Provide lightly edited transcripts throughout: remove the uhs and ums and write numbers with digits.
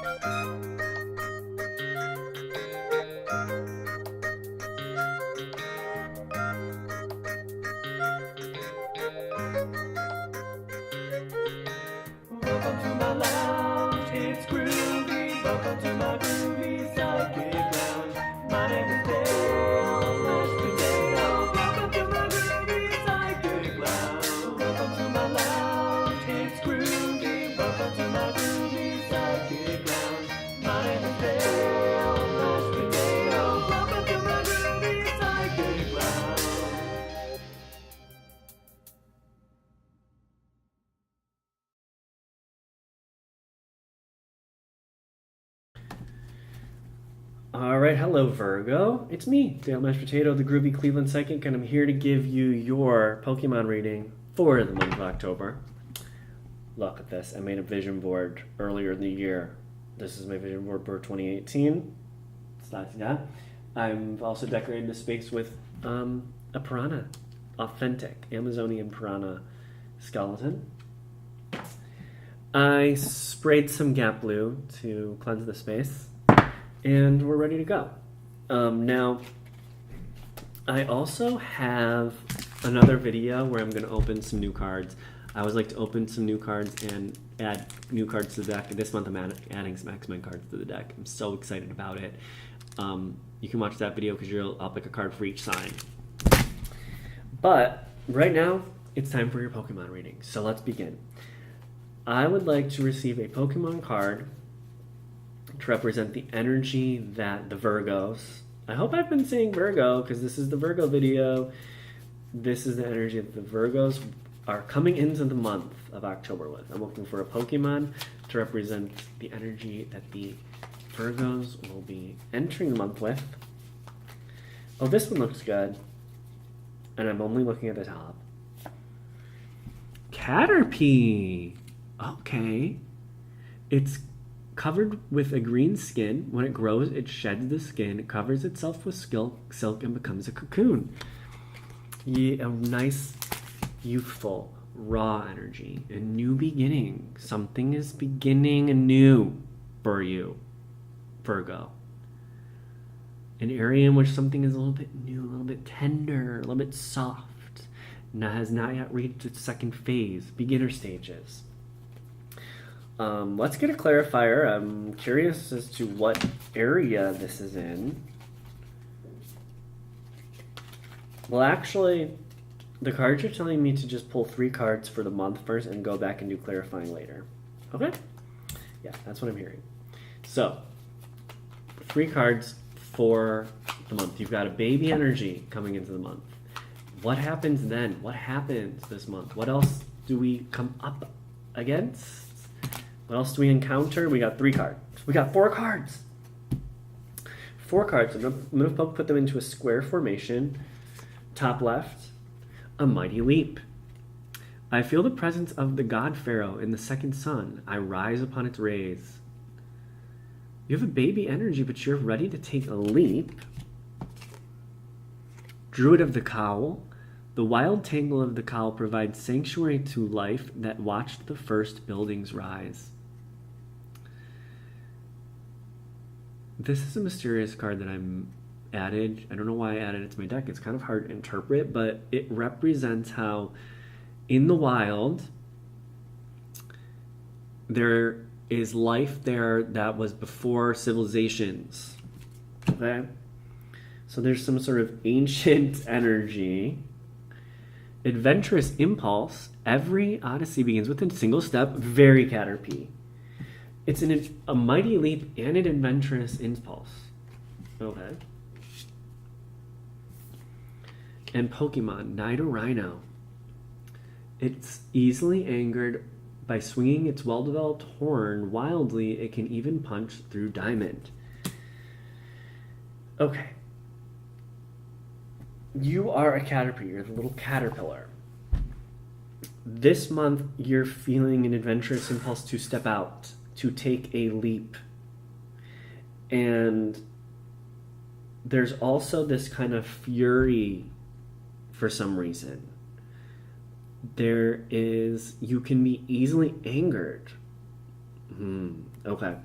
Welcome to my lounge, it's groovy. Welcome to my groovy psychic lounge. My name is Dale, mashed potato. Welcome to my groovy psychic lounge. Welcome to my lounge, it's groovy. Welcome to my groovy psychic lounge. My name is Dale, mashed potato. Welcome to my groovy psychic lounge. All right, hello Virgo. It's me, Dale Mashed Potato, the Groovy Cleveland Psychic, and I'm here to give you your Pokemon reading for the month of October. Look at this. I made a vision board earlier in the year. This is my vision board for 2018. I'm also decorating the space with a piranha, authentic Amazonian piranha skeleton. I sprayed some Gap Blue to cleanse the space. And we're ready to go. Now, I also have another video where I'm going to open some new cards. I always like to open some new cards and add new cards to the deck. This month I'm adding some X-Men cards to the deck. I'm so excited about it. You can watch that video because I'll pick a card for each sign. But right now, it's time for your Pokemon reading. So let's begin. I would like to receive a Pokemon card to represent the energy that the Virgos, I hope I've been saying Virgo because this is the Virgo video. This is the energy that the Virgos are coming into the month of October with. I'm looking for a Pokemon to represent the energy that the Virgos will be entering the month with. Oh, this one looks good. And I'm only looking at the top. Caterpie. Okay. It's covered with a green skin. When it grows, it sheds the skin, it covers itself with silk and becomes a cocoon. Yeah, a nice, youthful, raw energy. A new beginning. Something is beginning anew for you, Virgo. An area in which something is a little bit new, a little bit tender, a little bit soft, and has not yet reached its second phase, beginner stages. Let's get a clarifier. I'm curious as to what area this is in. Well, actually, the cards are telling me to just pull 3 cards for the month first and go back and do clarifying later. Okay? Yeah, that's what I'm hearing. So, 3 cards for the month. You've got a baby energy coming into the month. What happens then? What happens this month? What else do we come up against? What else do we encounter? We got 3 cards. We got 4 cards. 4 cards. I'm going to put them into a square formation. Top left, a mighty leap. I feel the presence of the god pharaoh in the second sun. I rise upon its rays. You have a baby energy, but you're ready to take a leap. Druid of the cowl. The wild tangle of the cowl provides sanctuary to life that watched the first buildings rise. This is a mysterious card that I'm added. I don't know why I added it to my deck. It's kind of hard to interpret, but it represents how in the wild there is life there that was before civilizations. Okay? So there's some sort of ancient energy. Adventurous impulse. Every odyssey begins with a single step. Very Caterpie. It's a mighty leap and an adventurous impulse. Okay. And Pokemon, Nidorino. It's easily angered by swinging its well-developed horn wildly. It can even punch through diamond. Okay. You are a Caterpie. You're the little caterpillar. This month, you're feeling an adventurous impulse to step out, to take a leap. And there's also this kind of fury for some reason. You can be easily angered. Okay.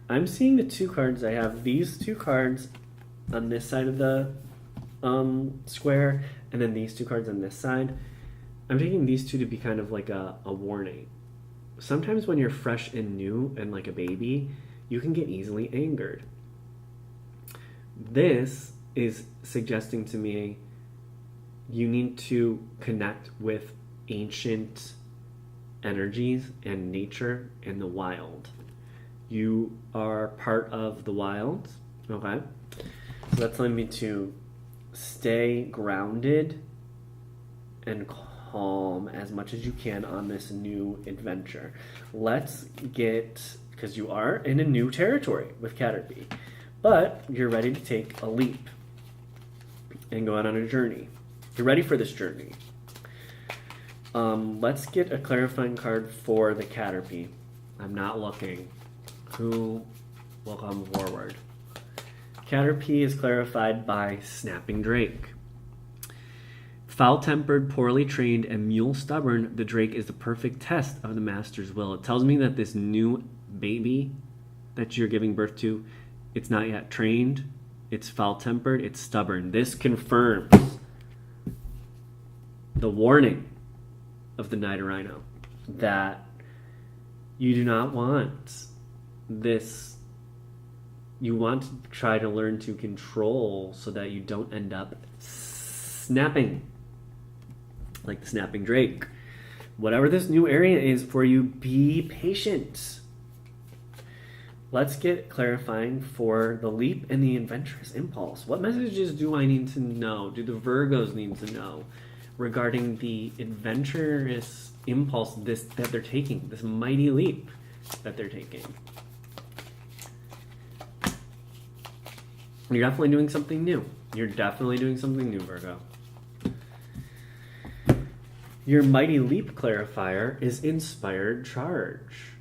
I'm seeing the two cards. I have these two cards on this side of the square, and then these two cards on this side. I'm taking these two to be kind of like a warning. Sometimes when you're fresh and new and like a baby, you can get easily angered. This is suggesting to me you need to connect with ancient energies and nature and the wild. You are part of the wild, okay? So that's telling me to stay grounded and calm as much as you can on this new adventure. Let's get, because you are in a new territory with Caterpie, but you're ready to take a leap and go out on a journey. You're ready for this journey. Let's get a clarifying card for the Caterpie. I'm not looking. Who will come forward? Caterpie is clarified by Snapping Drake. Foul-tempered, poorly trained, and mule stubborn, the Drake is the perfect test of the master's will. It tells me that this new baby that you're giving birth to, it's not yet trained, it's foul-tempered, it's stubborn. This confirms the warning of the Night Rhino that you do not want this. You want to try to learn to control so that you don't end up snapping like the Snapping Drake. Whatever this new area is for you, be patient. Let's get clarifying for the leap and the adventurous impulse. What messages do I need to know? Do the Virgos need to know regarding the adventurous impulse that they're taking, this mighty leap that they're taking? You're definitely doing something new. You're definitely doing something new, Virgo. Your mighty leap clarifier is inspired charge.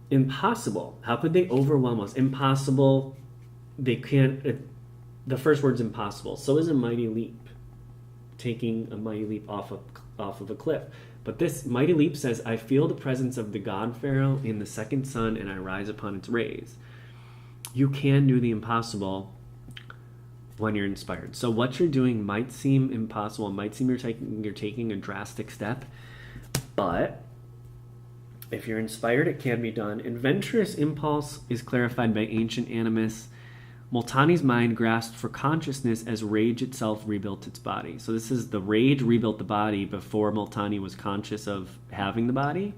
Impossible. How could they overwhelm us? Impossible. They can't. The first word's impossible. So is a mighty leap. Taking a mighty leap off of a cliff. But this mighty leap says, I feel the presence of the god pharaoh in the second sun and I rise upon its rays. You can do the impossible when you're inspired. So what you're doing might seem impossible, might seem you're taking a drastic step, but if you're inspired, it can be done. Adventurous impulse is clarified by ancient animus. Multani's mind grasped for consciousness as rage itself rebuilt its body. So this is the rage rebuilt the body before Multani was conscious of having the body.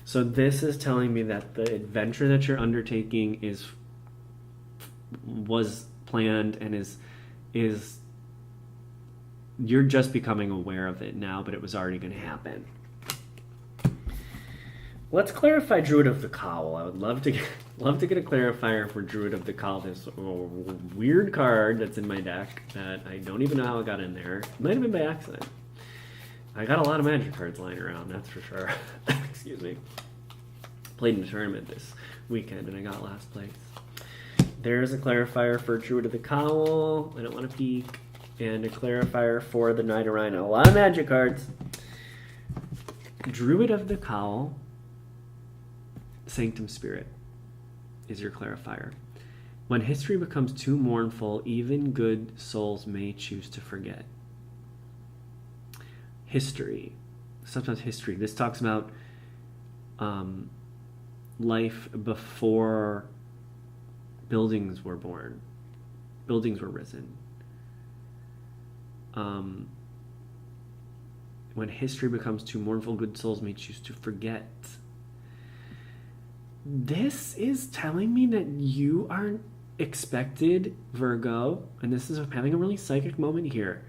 So this is telling me that the adventure that you're undertaking was planned and is you're just becoming aware of it now, but it was already going to happen. Let's clarify Druid of the Cowl. I would love to get a clarifier for Druid of the Cowl. This weird card that's in my deck that I don't even know how it got in there. It might have been by accident. I got a lot of magic cards lying around, that's for sure. Excuse me. Played in a tournament this weekend and I got last place. There's a clarifier for Druid of the Cowl. I don't want to peek. And a clarifier for the Night Rhino. A lot of magic cards. Druid of the Cowl, Sanctum Spirit is your clarifier. When history becomes too mournful, even good souls may choose to forget. History. Sometimes history. This talks about life before buildings were born. Buildings were risen. When history becomes too mournful, good souls may choose to forget. This is telling me that you are expected, Virgo, and this is having a really psychic moment here.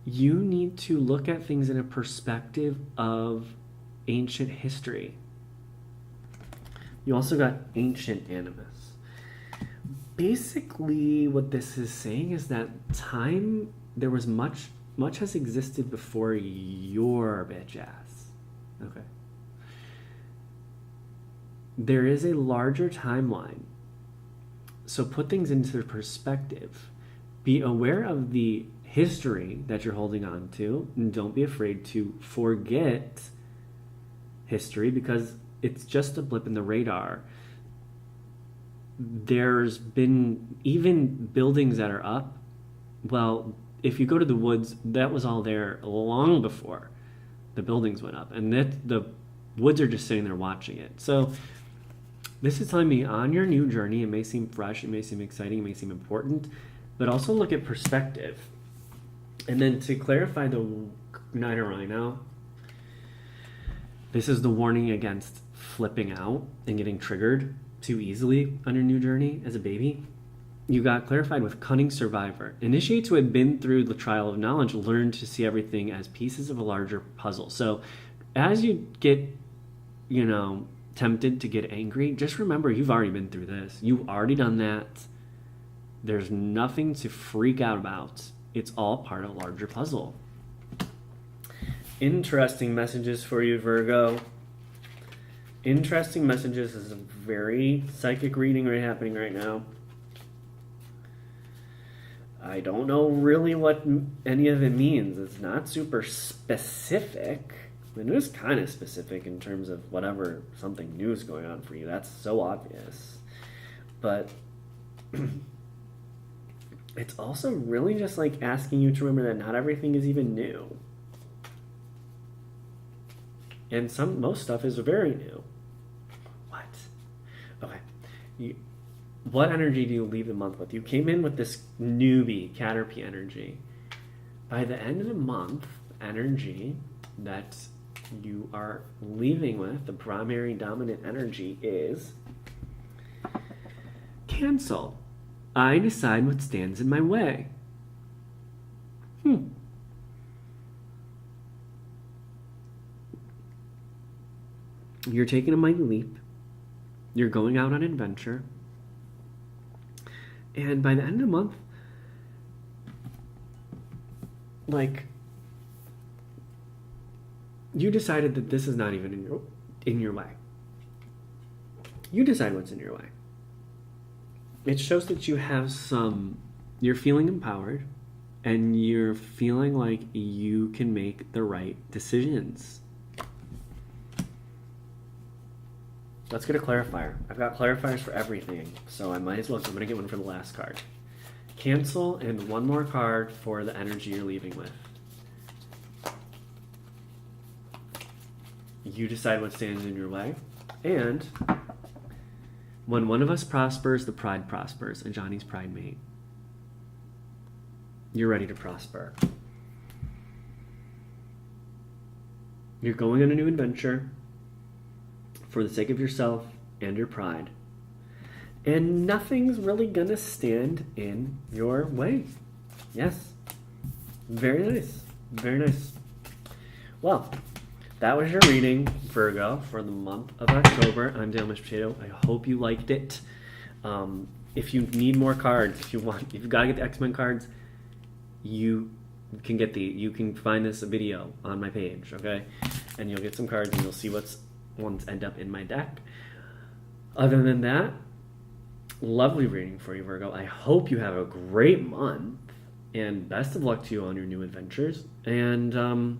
You need to look at things in a perspective of ancient history. You also got ancient animus. Basically, what this is saying is that time, there was much has existed before your bitch ass. Okay. There is a larger timeline. So put things into perspective. Be aware of the history that you're holding on to, and don't be afraid to forget history because it's just a blip in the radar. there's been even buildings that are up. Well, if you go to the woods, that was all there long before the buildings went up, and that the woods are just sitting there watching it. So this is telling me on your new journey, it may seem fresh, it may seem exciting, it may seem important, but also look at perspective. And then to clarify the Knight of Rhino, this is the warning against flipping out and getting triggered too easily on your new journey as a baby. You got clarified with cunning survivor. Initiates who had been through the trial of knowledge learned to see everything as pieces of a larger puzzle. So as you get, tempted to get angry, just remember you've already been through this. You've already done that. There's nothing to freak out about. It's all part of a larger puzzle. Interesting messages for you, Virgo. Interesting messages is a very psychic reading happening right now. I don't know really what any of it means. It's not super specific. I mean, it is kind of specific in terms of whatever something new is going on for you. That's so obvious. But it's also really just like asking you to remember that not everything is even new. And most stuff is very new. What? Okay. What energy do you leave the month with? You came in with this newbie, Caterpie energy. By the end of the month, energy that you are leaving with, the primary dominant energy, is cancel. I decide what stands in my way. You're taking a mighty leap. You're going out on adventure. And by the end of the month, you decided that this is not even in your way. You decide what's in your way. It shows that you're feeling empowered, and you're feeling like you can make the right decisions. Let's get a clarifier. I've got clarifiers for everything, so I might as well. So I'm going to get one for the last card. Cancel, and one more card for the energy you're leaving with. You decide what stands in your way. And when one of us prospers, the pride prospers, and Johnny's pride mate. You're ready to prosper. You're going on a new adventure for the sake of yourself and your pride. And nothing's really gonna stand in your way. Yes. Very nice. Very nice. Well, that was your reading, Virgo, for the month of October. I'm Dale Mish Potato. I hope you liked it. If you need more cards, if you've got to get the X-Men cards, you can find this video on my page, okay? And you'll get some cards and you'll see what's ones end up in my deck. Other than that, lovely reading for you, Virgo. I hope you have a great month, and best of luck to you on your new adventures. And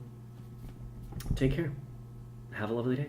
take care. Have a lovely day.